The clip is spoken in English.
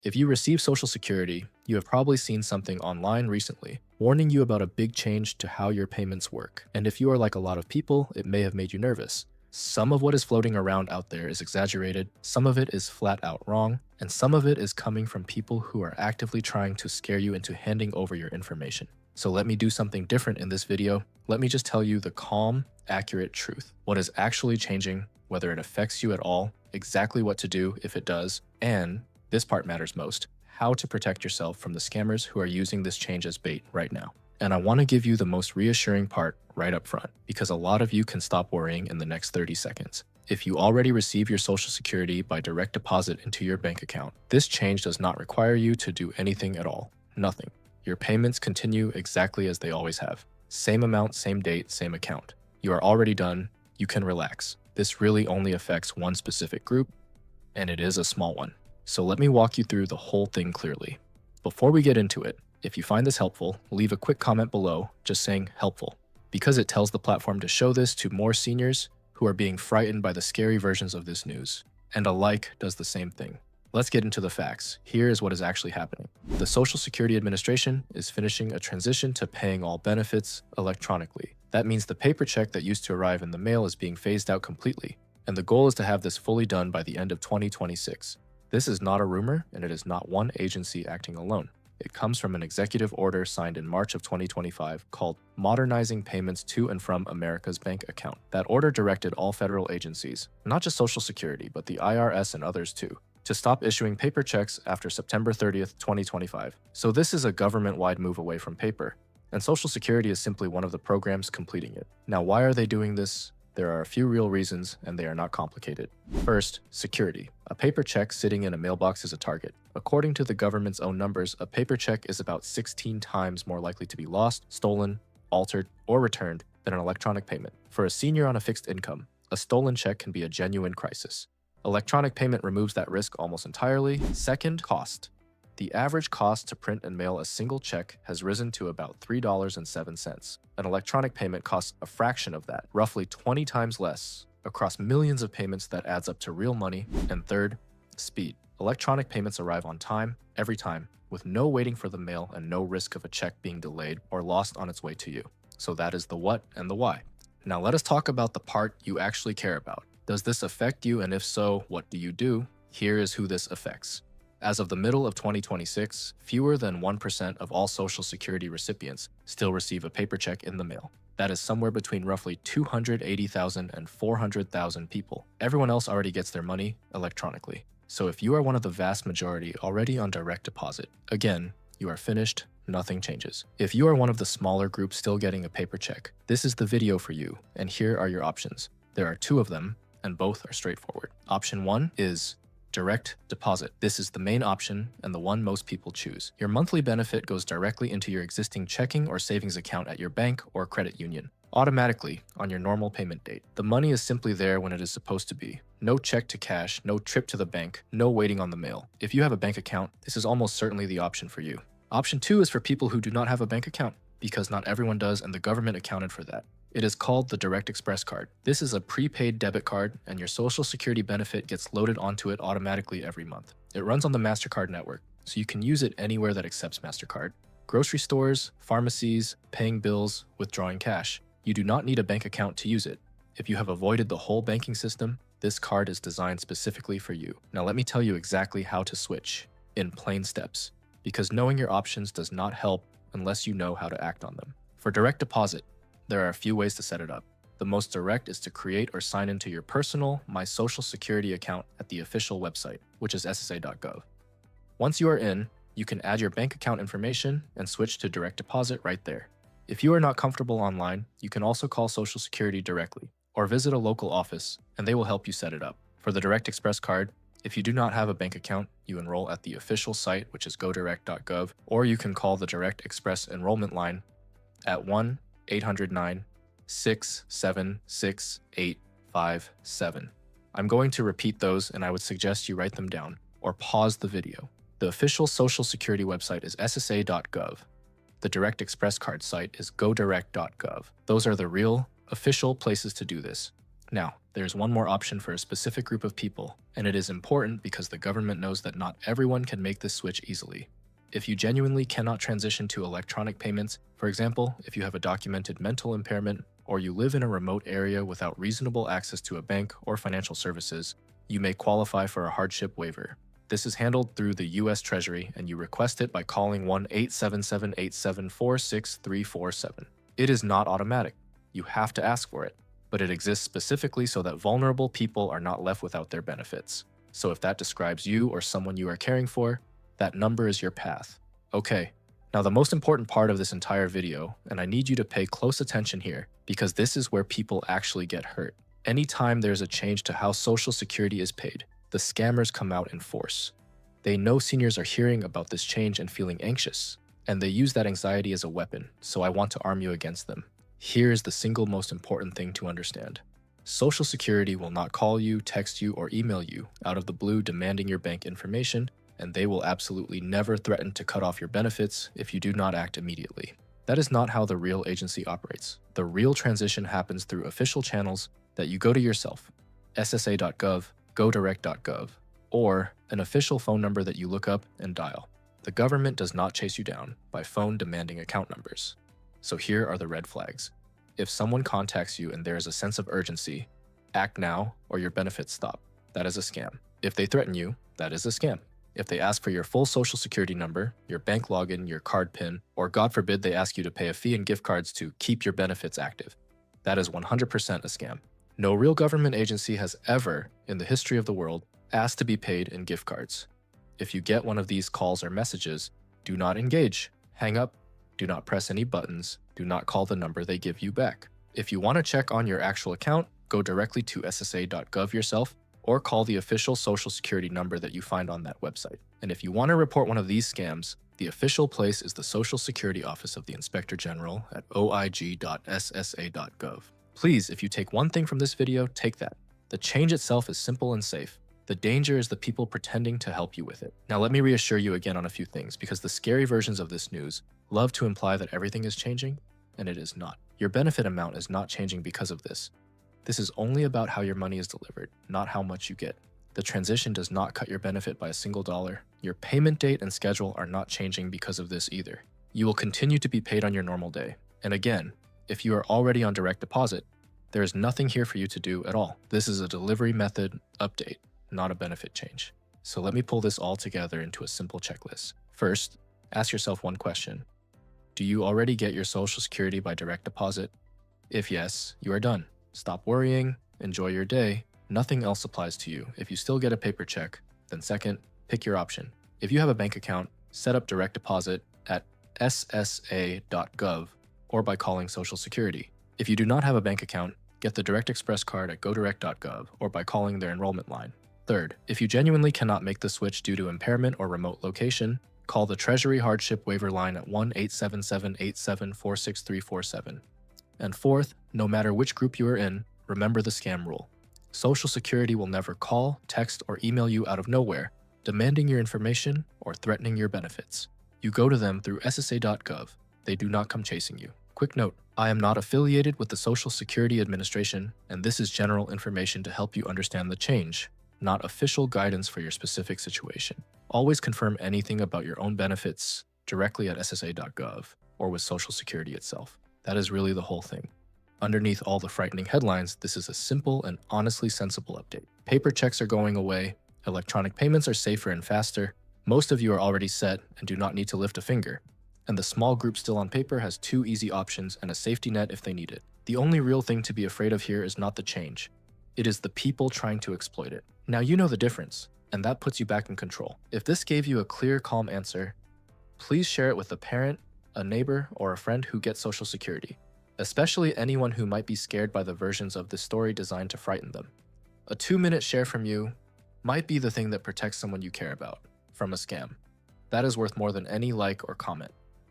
If you receive Social Security, you have probably seen something online recently warning you about a big change to how your payments work. And if you are like a lot of people, it may have made you nervous. Some of what is floating around out there is exaggerated, some of it is flat out wrong, and some of it is coming from people who are actively trying to scare you into handing over your information. So let me do something different in this video. Let me just tell you the calm, accurate truth. What is actually changing, whether it affects you at all, exactly what to do if it does, and this part matters most, how to protect yourself from the scammers who are using this change as bait right now. And I want to give you the most reassuring part right up front, because a lot of you can stop worrying in the next 30 seconds. If you already receive your Social Security by direct deposit into your bank account, this change does not require you to do anything at all. Nothing. Your payments continue exactly as they always have. Same amount, same date, same account. You are already done. You can relax. This really only affects one specific group, and it is a small one. So let me walk you through the whole thing clearly. Before we get into it, if you find this helpful, leave a quick comment below just saying helpful, because it tells the platform to show this to more seniors who are being frightened by the scary versions of this news. And a like does the same thing. Let's get into the facts. Here is what is actually happening. The Social Security Administration is finishing a transition to paying all benefits electronically. That means the paper check that used to arrive in the mail is being phased out completely, and the goal is to have this fully done by the end of 2026. This is not a rumor, and it is not one agency acting alone. It comes from an executive order signed in March of 2025 called Modernizing Payments to and from America's Bank Account. That order directed all federal agencies, not just Social Security, but the IRS and others too, to stop issuing paper checks after September 30th, 2025. So this is a government-wide move away from paper, and Social Security is simply one of the programs completing it. Now, why are they doing this? There are a few real reasons, and they are not complicated. First, security. A paper check sitting in a mailbox is a target. According to the government's own numbers, a paper check is about 16 times more likely to be lost, stolen, altered, or returned than an electronic payment. For a senior on a fixed income, a stolen check can be a genuine crisis. Electronic payment removes that risk almost entirely. Second, cost. The average cost to print and mail a single check has risen to about $3.07. An electronic payment costs a fraction of that, roughly 20 times less. Across millions of payments, that adds up to real money. And third, speed. Electronic payments arrive on time, every time, with no waiting for the mail and no risk of a check being delayed or lost on its way to you. So that is the what and the why. Now let us talk about the part you actually care about. Does this affect you, and if so, what do you do? Here is who this affects. As of the middle of 2026, fewer than 1% of all Social Security recipients still receive a paper check in the mail. That is somewhere between roughly 280,000 and 400,000 people. Everyone else already gets their money electronically. So if you are one of the vast majority already on direct deposit, again, you are finished, nothing changes. If you are one of the smaller groups still getting a paper check, this is the video for you, and here are your options. There are two of them, and both are straightforward. Option 1 is direct deposit. This is the main option and the one most people choose. Your monthly benefit goes directly into your existing checking or savings account at your bank or credit union, automatically on your normal payment date. The money is simply there when it is supposed to be. No check to cash, no trip to the bank, no waiting on the mail. If you have a bank account, this is almost certainly the option for you. Option 2 is for people who do not have a bank account, because not everyone does, and the government accounted for that. It is called the Direct Express card. This is a prepaid debit card, and your Social Security benefit gets loaded onto it automatically every month. It runs on the MasterCard network, so you can use it anywhere that accepts MasterCard. Grocery stores, pharmacies, paying bills, withdrawing cash. You do not need a bank account to use it. If you have avoided the whole banking system, this card is designed specifically for you. Now let me tell you exactly how to switch, in plain steps, because knowing your options does not help unless you know how to act on them. For direct deposit, there are a few ways to set it up. The most direct is to create or sign into your personal My Social Security account at the official website, which is ssa.gov. Once you are in, you can add your bank account information and switch to direct deposit right there. If you are not comfortable online, you can also call Social Security directly or visit a local office, and they will help you set it up. For the Direct Express card, if you do not have a bank account, you enroll at the official site, which is GoDirect.gov, or you can call the Direct Express enrollment line at 1-800-967-6857. I'm going to repeat those, and I would suggest you write them down or pause the video. The official Social Security website is ssa.gov. The Direct Express card site is GoDirect.gov. Those are the real, official places to do this. Now, there's one more option for a specific group of people, and it is important because the government knows that not everyone can make this switch easily. If you genuinely cannot transition to electronic payments, for example, if you have a documented mental impairment, or you live in a remote area without reasonable access to a bank or financial services, you may qualify for a hardship waiver. This is handled through the U.S. Treasury, and you request it by calling 1-877-874-6347. It is not automatic. You have to ask for it, but it exists specifically so that vulnerable people are not left without their benefits. So if that describes you or someone you are caring for, that number is your path. Okay, now the most important part of this entire video, and I need you to pay close attention here, because this is where people actually get hurt. Anytime there's a change to how Social Security is paid, the scammers come out in force. They know seniors are hearing about this change and feeling anxious, and they use that anxiety as a weapon, so I want to arm you against them. Here is the single most important thing to understand. Social Security will not call you, text you, or email you out of the blue demanding your bank information, and they will absolutely never threaten to cut off your benefits if you do not act immediately. That is not how the real agency operates. The real transition happens through official channels that you go to yourself, ssa.gov, GoDirect.gov, or an official phone number that you look up and dial. The government does not chase you down by phone demanding account numbers. So here are the red flags. If someone contacts you and there is a sense of urgency, act now or your benefits stop. That is a scam. If they threaten you, that is a scam. If they ask for your full Social Security number, your bank login, your card PIN, or God forbid they ask you to pay a fee in gift cards to keep your benefits active, that is 100% a scam. No real government agency has ever, in the history of the world, asked to be paid in gift cards. If you get one of these calls or messages, do not engage, hang up, do not press any buttons, do not call the number they give you back. If you want to check on your actual account, go directly to ssa.gov yourself, or call the official Social Security number that you find on that website. And if you want to report one of these scams, the official place is the Social Security Office of the Inspector General at oig.ssa.gov. Please, if you take one thing from this video, take that. The change itself is simple and safe. The danger is the people pretending to help you with it. Now let me reassure you again on a few things, because the scary versions of this news love to imply that everything is changing, and it is not. Your benefit amount is not changing because of this. This is only about how your money is delivered, not how much you get. The transition does not cut your benefit by a single dollar. Your payment date and schedule are not changing because of this either. You will continue to be paid on your normal day. And again, if you are already on direct deposit, there is nothing here for you to do at all. This is a delivery method update, not a benefit change. So let me pull this all together into a simple checklist. First, ask yourself one question. Do you already get your Social Security by direct deposit? If yes, you are done. Stop worrying, enjoy your day. Nothing else applies to you. If you still get a paper check, then second, pick your option. If you have a bank account, set up direct deposit at ssa.gov or by calling Social Security. If you do not have a bank account, get the Direct Express card at GoDirect.gov or by calling their enrollment line. Third, if you genuinely cannot make the switch due to impairment or remote location, call the Treasury Hardship Waiver line at 1-877-874-6347. And fourth, no matter which group you are in, remember the scam rule. Social Security will never call, text, or email you out of nowhere, demanding your information or threatening your benefits. You go to them through ssa.gov. They do not come chasing you. Quick note, I am not affiliated with the Social Security Administration, and this is general information to help you understand the change, not official guidance for your specific situation. Always confirm anything about your own benefits directly at ssa.gov or with Social Security itself. That is really the whole thing. Underneath all the frightening headlines, this is a simple and honestly sensible update. Paper checks are going away, electronic payments are safer and faster, most of you are already set and do not need to lift a finger, and the small group still on paper has 2 easy options and a safety net if they need it. The only real thing to be afraid of here is not the change. It is the people trying to exploit it. Now you know the difference, and that puts you back in control. If this gave you a clear, calm answer, please share it with a parent, a neighbor, or a friend who gets Social Security, especially anyone who might be scared by the versions of this story designed to frighten them. A 2-minute share from you might be the thing that protects someone you care about from a scam. That is worth more than any like or comment.